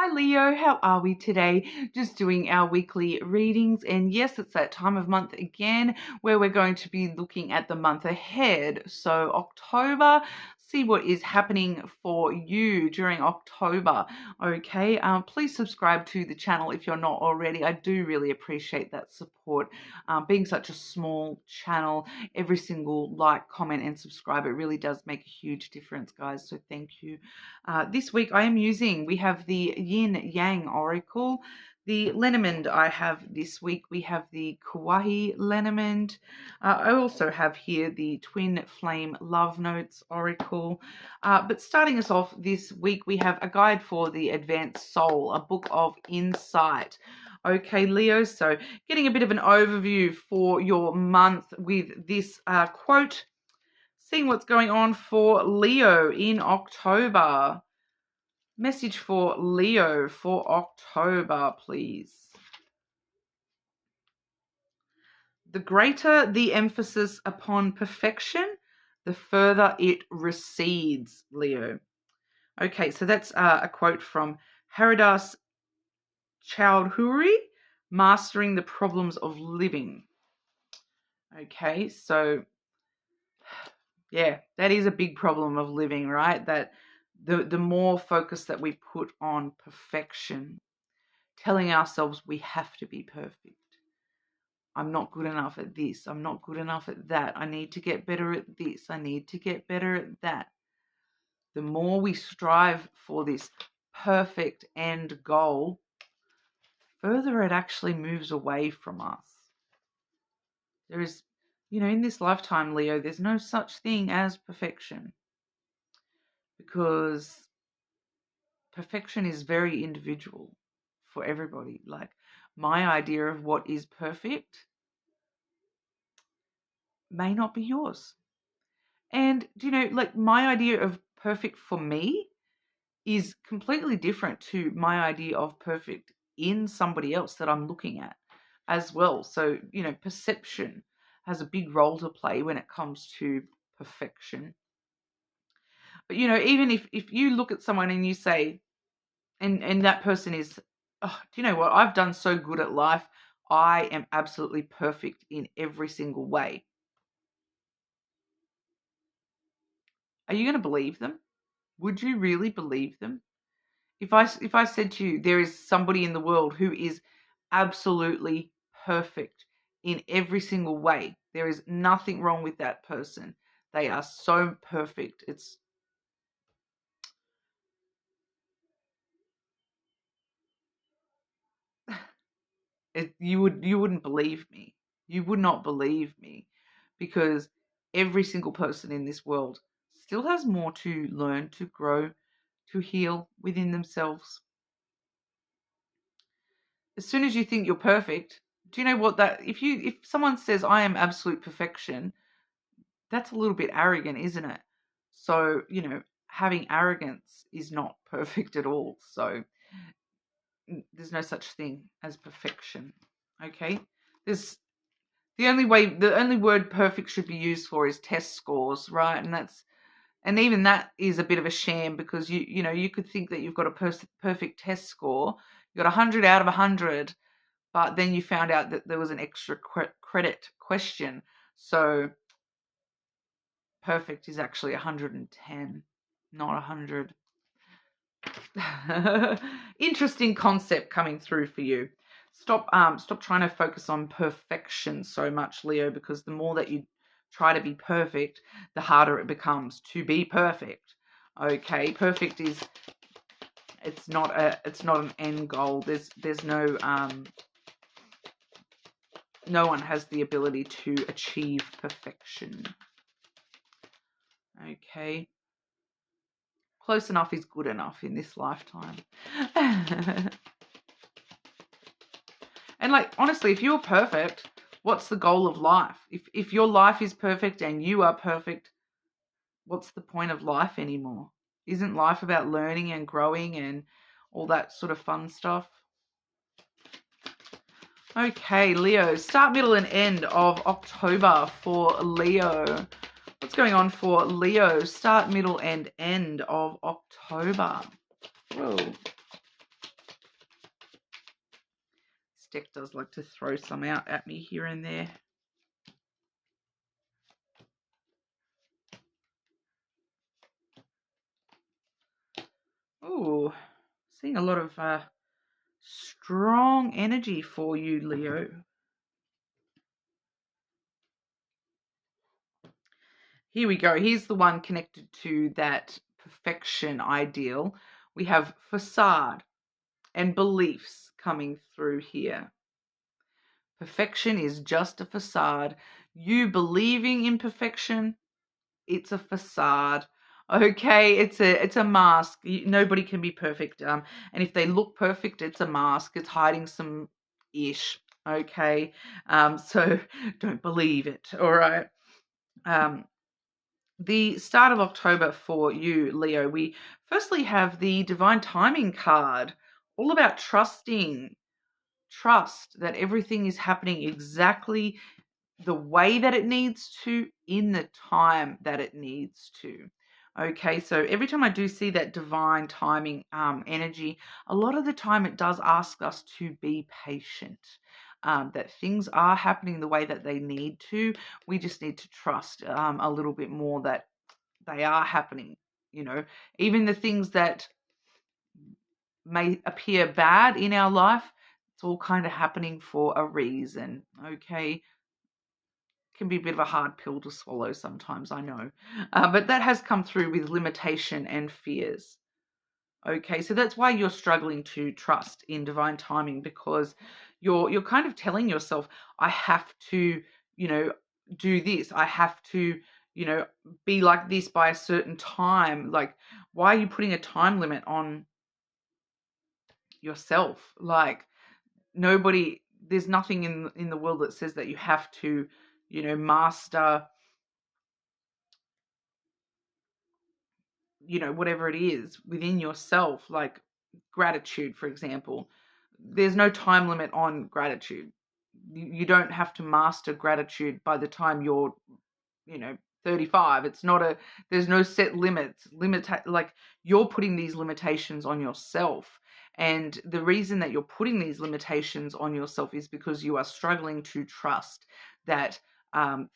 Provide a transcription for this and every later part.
Hi Leo, how are we today? Just doing our weekly readings, and yes, it's that time of month again where we're going to be looking at the month ahead. So October, see what is happening for you during October. Okay, please subscribe to the channel if you're not already. I do really appreciate that support. Being such a small channel, every single like, comment, and subscribe, it really does make a huge difference, guys. So thank you. This week we have the Yin Yang Oracle. The Lenormand I have this week, we have the Kauai Lenormand. I also have here the Twin Flame Love Notes Oracle. But starting us off this week, we have a guide for the advanced soul, a book of insight. Okay, Leo, so getting a bit of an overview for your month with this quote. Seeing what's going on for Leo in October. Message for Leo for October, please. The greater the emphasis upon perfection, the further it recedes, Leo. Okay, so that's a quote from Haridas Chowdhury, Mastering the Problems of Living. Okay, so yeah, that is a big problem of living, right? That the more focus that we put on perfection, telling ourselves we have to be perfect. I'm not good enough at this. I'm not good enough at that. I need to get better at this. I need to get better at that. The more we strive for this perfect end goal, further it actually moves away from us. There is, in this lifetime, Leo, there's no such thing as perfection, because perfection is very individual for everybody. Like, my idea of what is perfect may not be yours. And, my idea of perfect for me is completely different to my idea of perfect in somebody else that I'm looking at as well. So, perception has a big role to play when it comes to perfection. But, even if you look at someone and you say, and that person is, oh, do you know what? I've done so good at life. I am absolutely perfect in every single way. Are you going to believe them? Would you really believe them? If I said to you, there is somebody in the world who is absolutely perfect in every single way, there is nothing wrong with that person. They are so perfect. You wouldn't believe me. You would not believe me, because every single person in this world still has more to learn, to grow, to heal within themselves. As soon as you think you're perfect, do you know what that, if someone says I am absolute perfection, that's a little bit arrogant, isn't it? So, having arrogance is not perfect at all. So there's no such thing as perfection. Okay? There's the only word perfect should be used for is test scores, right? And even that is a bit of a sham, because you could think that you've got a perfect test score. You got 100 out of 100, but then you found out that there was an extra credit question. So perfect is actually 110, not 100. Interesting concept coming through for you. Stop trying to focus on perfection so much, Leo, because the more that you try to be perfect, the harder it becomes to be perfect. Okay, perfect is, it's not an end goal. There's no one has the ability to achieve perfection. Okay. Close enough is good enough in this lifetime. And honestly, if you're perfect, what's the goal of life? If your life is perfect and you are perfect, what's the point of life anymore? Isn't life about learning and growing and all that sort of fun stuff? Okay, Leo, start, middle, and end of October for Leo. What's going on for Leo? Start, middle, and end of October. Whoa. deck does like to throw some out at me here and there. Oh, seeing a lot of strong energy for you, Leo. Here we go. Here's the one connected to that perfection ideal. We have facade and beliefs coming through here. Perfection is just a facade. You believing in perfection, it's a facade. Okay, it's a mask. Nobody can be perfect. And if they look perfect, it's a mask. It's hiding some ish. Okay, so don't believe it. All right. The start of October for you, Leo, we firstly have the divine timing card, all about trusting. Trust that everything is happening exactly the way that it needs to in the time that it needs to. Okay, so every time I do see that divine timing energy, a lot of the time it does ask us to be patient. That things are happening the way that they need to. We just need to trust a little bit more that they are happening. Even the things that may appear bad in our life, it's all kind of happening for a reason. Okay, can be a bit of a hard pill to swallow sometimes, I know. But that has come through with limitation and fears. Okay, so that's why you're struggling to trust in divine timing, because you're kind of telling yourself, I have to, do this. I have to, be like this by a certain time. Like, why are you putting a time limit on yourself? Like, there's nothing in the world that says that you have to, master, whatever it is within yourself, like gratitude, for example. There's no time limit on gratitude. You don't have to master gratitude by the time you're, 35. It's not there's no set like you're putting these limitations on yourself. And the reason that you're putting these limitations on yourself is because you are struggling to trust that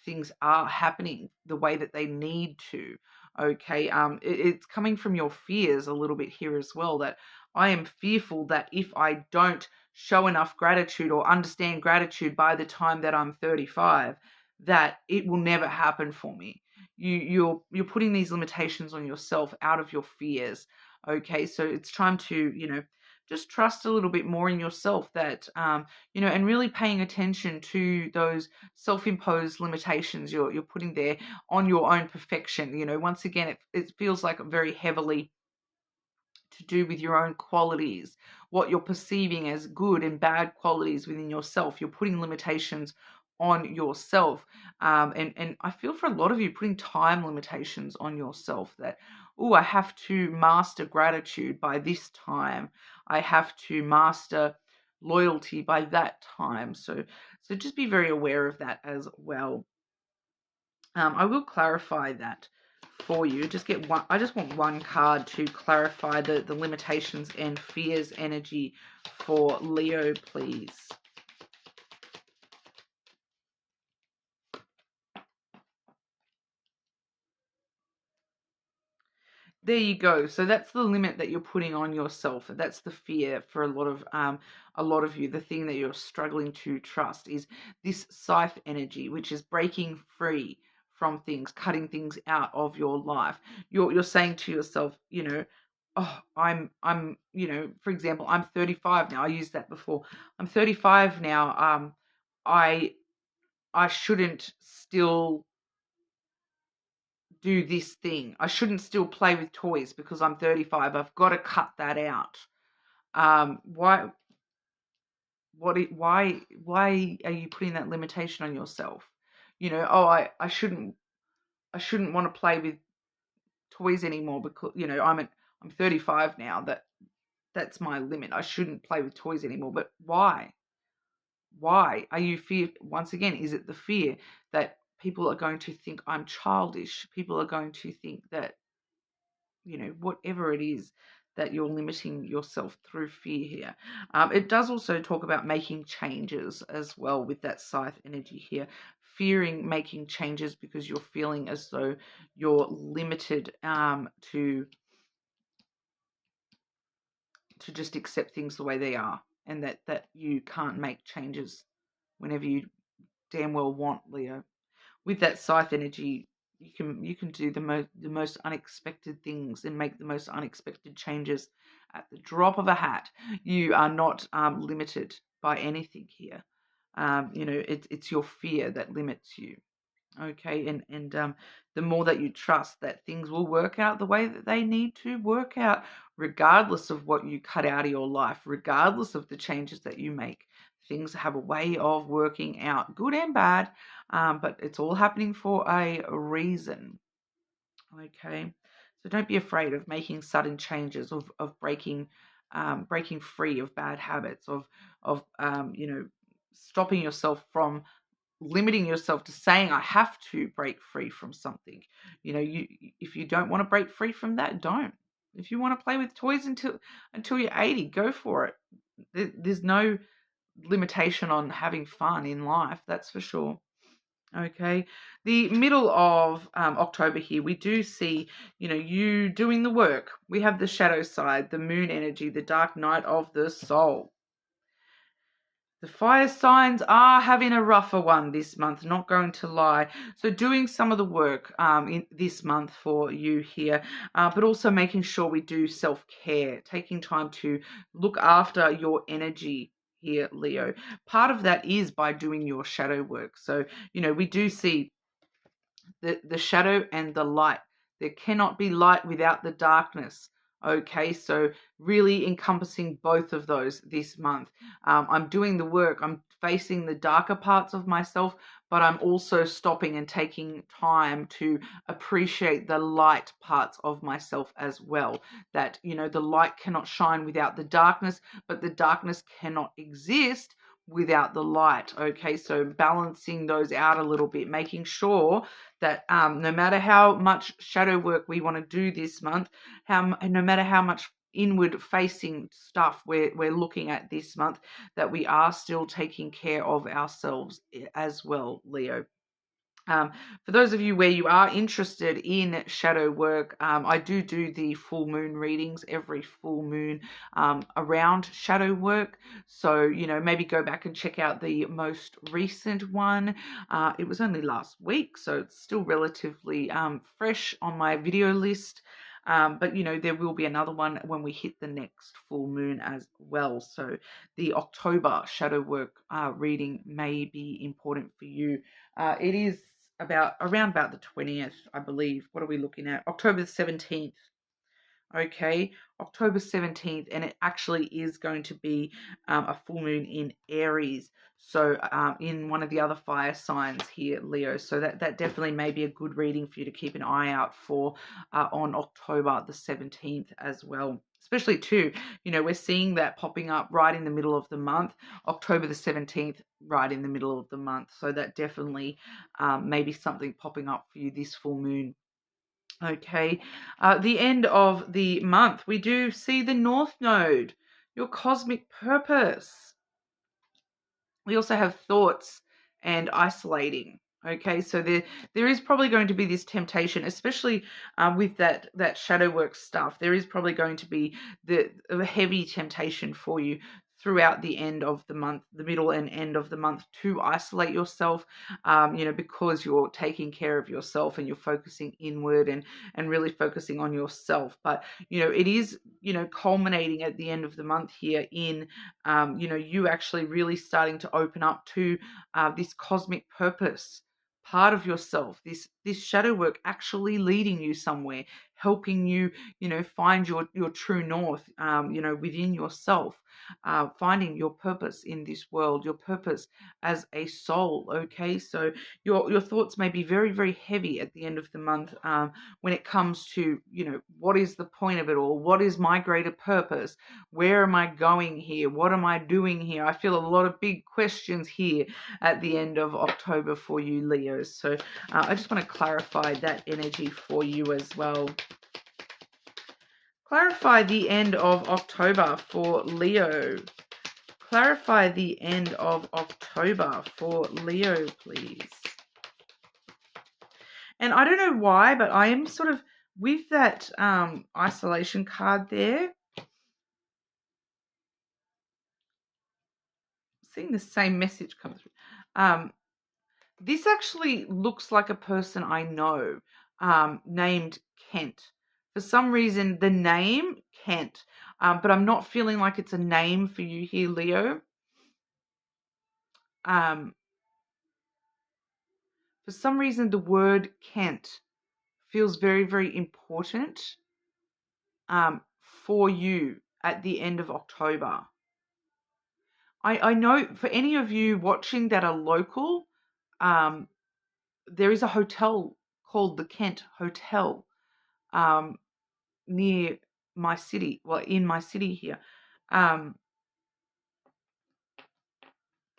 things are happening the way that they need to. Okay, it's coming from your fears a little bit here as well, that I am fearful that if I don't show enough gratitude or understand gratitude by the time that I'm 35, that it will never happen for me. You're putting these limitations on yourself out of your fears. Okay, so it's time to, just trust a little bit more in yourself, that and really paying attention to those self-imposed limitations you're putting there on your own perfection. Once again, it feels like very heavily to do with your own qualities, what you're perceiving as good and bad qualities within yourself. You're putting limitations on yourself. And I feel for a lot of you putting time limitations on yourself, that, I have to master gratitude by this time. I have to master loyalty by that time. So just be very aware of that as well. I will clarify that for you. Just get one. I just want one card to clarify the limitations and fears energy for Leo, please. There you go. So that's the limit that you're putting on yourself. That's the fear for a lot of you. The thing that you're struggling to trust is this scythe energy, which is breaking free from things, cutting things out of your life. You're saying to yourself, oh, I'm, for example, I'm 35 now. I used that before. I'm 35 now. I shouldn't still do this thing. I shouldn't still play with toys because I'm 35. I've got to cut that out. Why are you putting that limitation on yourself? I shouldn't want to play with toys anymore because, I'm 35 now. That's my limit. I shouldn't play with toys anymore. But why? Why are you fear? Once again, is it the fear that people are going to think I'm childish? People are going to think that, whatever it is, that you're limiting yourself through fear here. It does also talk about making changes as well with that scythe energy here. Fearing making changes because you're feeling as though you're limited to just accept things the way they are, and that you can't make changes whenever you damn well want, Leo. With that scythe energy, you can do the most unexpected things and make the most unexpected changes at the drop of a hat. You are not limited by anything here. It's your fear that limits you. Okay, and the more that you trust that things will work out the way that they need to work out, regardless of what you cut out of your life, regardless of the changes that you make, things have a way of working out, good and bad, but it's all happening for a reason. Okay, so don't be afraid of making sudden changes, of breaking free of bad habits, of stopping yourself from limiting yourself to saying I have to break free from something. If you don't want to break free from that, don't. If you want to play with toys until you're 80, go for it. There's no limitation on having fun in life, that's for sure. Okay, the middle of October here, we do see, you doing the work. We have the shadow side, the moon energy, the dark night of the soul. The fire signs are having a rougher one this month, not going to lie. So doing some of the work in this month for you here, but also making sure we do self-care, taking time to look after your energy here, Leo. Part of that is by doing your shadow work. So, we do see the shadow and the light. There cannot be light without the darkness. Okay, so really encompassing both of those this month. I'm doing the work. I'm facing the darker parts of myself, but I'm also stopping and taking time to appreciate the light parts of myself as well. That, the light cannot shine without the darkness, but the darkness cannot exist without the light. Okay, so balancing those out a little bit, making sure that no matter how much shadow work we want to do this month, no matter how much inward facing stuff we're looking at this month, that we are still taking care of ourselves as well, Leo. For those of you where you are interested in shadow work, I do the full moon readings every full moon around shadow work. So, maybe go back and check out the most recent one. It was only last week, so it's still relatively fresh on my video list. But there will be another one when we hit the next full moon as well. So the October shadow work reading may be important for you. It is around about the 20th, I believe. What are we looking at? October the 17th. Okay, October 17th, and it actually is going to be a full moon in Aries. So in one of the other fire signs here, Leo. So that definitely may be a good reading for you to keep an eye out for on October the 17th as well. Especially too, we're seeing that popping up right in the middle of the month, October the 17th, right in the middle of the month. So that definitely may be something popping up for you this full moon. Okay, the end of the month, we do see the North Node, your cosmic purpose. We also have thoughts and isolating. Okay, so there is probably going to be this temptation, especially with that shadow work stuff. There is probably going to be the heavy temptation for you throughout the end of the month, the middle and end of the month, to isolate yourself, because you're taking care of yourself and you're focusing inward and really focusing on yourself. But, it is, culminating at the end of the month here in, you actually really starting to open up to this cosmic purpose part of yourself, this shadow work actually leading you somewhere, helping you, find your true north, within yourself, finding your purpose in this world, your purpose as a soul. Okay, so your thoughts may be very, very heavy at the end of the month, when it comes to, what is the point of it all? What is my greater purpose? Where am I going here? What am I doing here? I feel a lot of big questions here at the end of October for you, Leos. So I just want to clarify that energy for you as well. Clarify the end of October for Leo. Clarify the end of October for Leo, please. And I don't know why, but I am sort of, with that isolation card there, seeing the same message come through. This actually looks like a person I know, named Kent. For some reason, the name Kent, but I'm not feeling like it's a name for you here, Leo. For some reason, the word Kent feels very, very important for you at the end of October. I know for any of you watching that are local, there is a hotel called the Kent Hotel near my city, well, in my city here.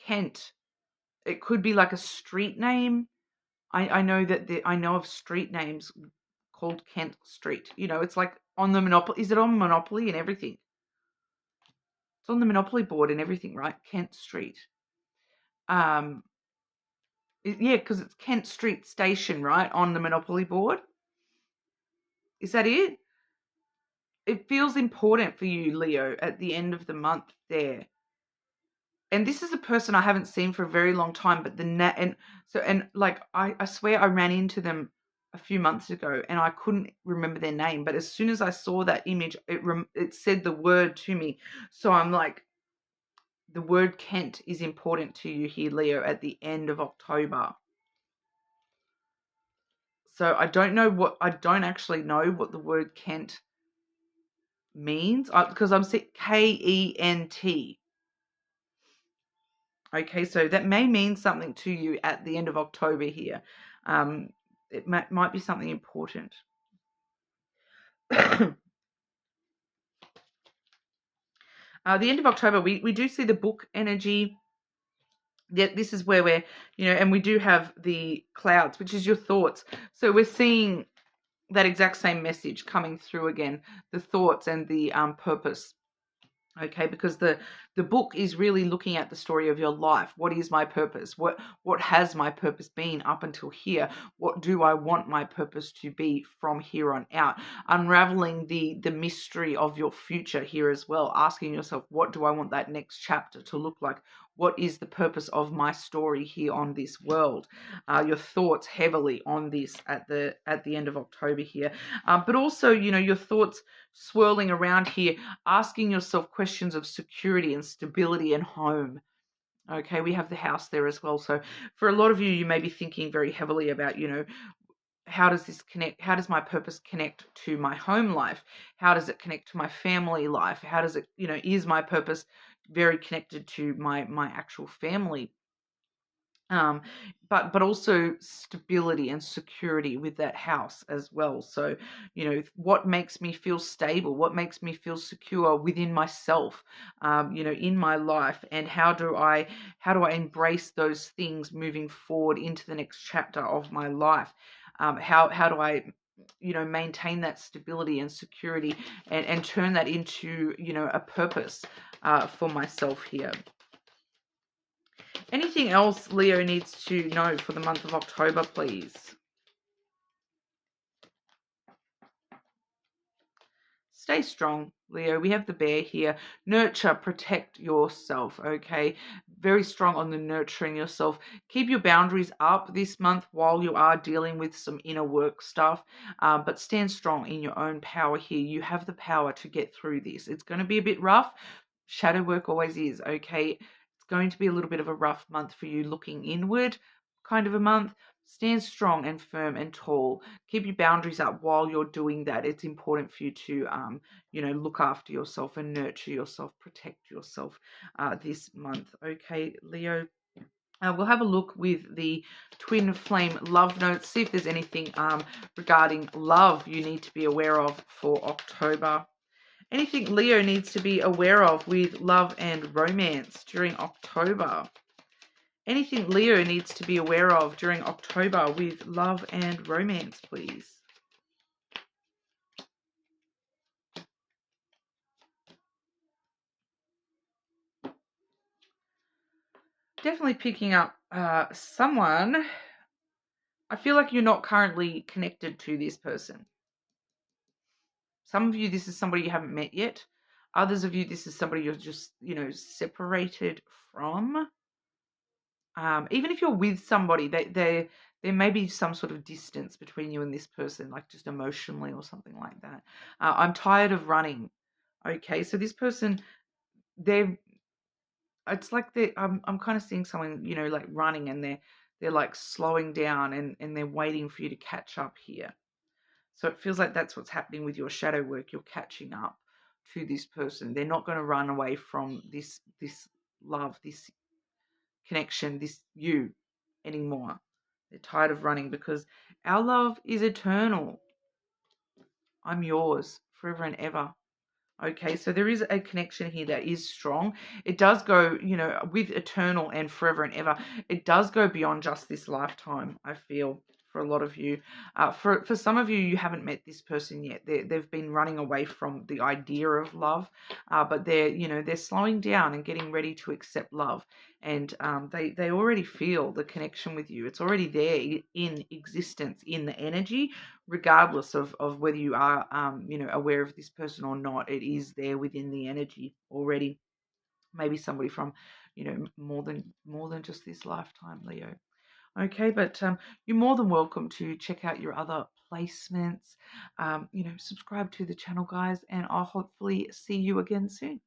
Kent, it could be like a street name. I know that I know of street names called Kent Street. You know, it's like on the Monopoly. Is it on Monopoly and everything? It's on the Monopoly board and everything, right? Kent Street. Yeah, because it's Kent Street Station, right, on the Monopoly board. Is that it? It feels important for you, Leo, at the end of the month there. And this is a person I haven't seen for a very long time, but I swear I ran into them a few months ago and I couldn't remember their name. But as soon as I saw that image, it said the word to me. So I'm like, the word Kent is important to you here, Leo, at the end of October. So I don't actually know what the word Kent means, because I'm saying Kent. Okay, so that may mean something to you at the end of October here. It might be something important. The end of October, we do see the book energy. This is where we're, and we do have the clouds, which is your thoughts. So we're seeing that exact same message coming through again, the thoughts and the purpose. Okay, because the book is really looking at the story of your life. What is my purpose? What has my purpose been up until here? What do I want my purpose to be from here on out? Unraveling the mystery of your future here as well. Asking yourself, what do I want that next chapter to look like? What is the purpose of my story here on this world? Your thoughts heavily on this at the end of October here, but also your thoughts swirling around here, asking yourself questions of security and stability and home. Okay, we have the house there as well. So for a lot of you, you may be thinking very heavily about, how does this connect? How does my purpose connect to my home life? How does it connect to my family life? How does it, is my purpose very connected to my actual family? But also stability and security with that house as well. So, what makes me feel stable? What makes me feel secure within myself, in my life? And how do I embrace those things moving forward into the next chapter of my life? How do I maintain that stability and security and turn that into, a purpose for myself here? Anything else Leo needs to know for the month of October, please? Stay strong, Leo. We have the bear here. Nurture, protect yourself, okay? Very strong on the nurturing yourself. Keep your boundaries up this month while you are dealing with some inner work stuff, but stand strong in your own power here. You have the power to get through this. It's going to be a bit rough. Shadow work always is, okay? Going to be a little bit of a rough month for you, looking inward kind of a month. Stand strong and firm and tall. Keep your boundaries up while you're doing that. It's important for you to look after yourself and nurture yourself, protect yourself this month. Okay, Leo. We'll have a look with the twin flame love notes, see if there's anything regarding love you need to be aware of for October. Anything Leo needs to be aware of with love and romance during October? Anything Leo needs to be aware of during October with love and romance, please? definitely picking up someone. I feel like you're not currently connected to this person. Some of you, this is somebody you haven't met yet. Others of you, this is somebody you're just, separated from. Even if you're with somebody, there may be some sort of distance between you and this person, like just emotionally or something like that. I'm tired of running. Okay, so this person, it's like I'm kind of seeing someone, like running, and they're like slowing down, and they're waiting for you to catch up here. So it feels like that's what's happening with your shadow work. You're catching up to this person. They're not going to run away from this love, this connection, this you anymore. They're tired of running because our love is eternal. I'm yours forever and ever. Okay, so there is a connection here that is strong. It does go, with eternal and forever and ever. It does go beyond just this lifetime, I feel, for a lot of you. For some of you, you haven't met this person yet. They've been running away from the idea of love, but they're slowing down and getting ready to accept love. And they already feel the connection with you. It's already there in existence, in the energy, regardless of whether you are aware of this person or not. It is there within the energy already. Maybe somebody from more than just this lifetime, Leo. Okay, but you're more than welcome to check out your other placements. Subscribe to the channel, guys, and I'll hopefully see you again soon.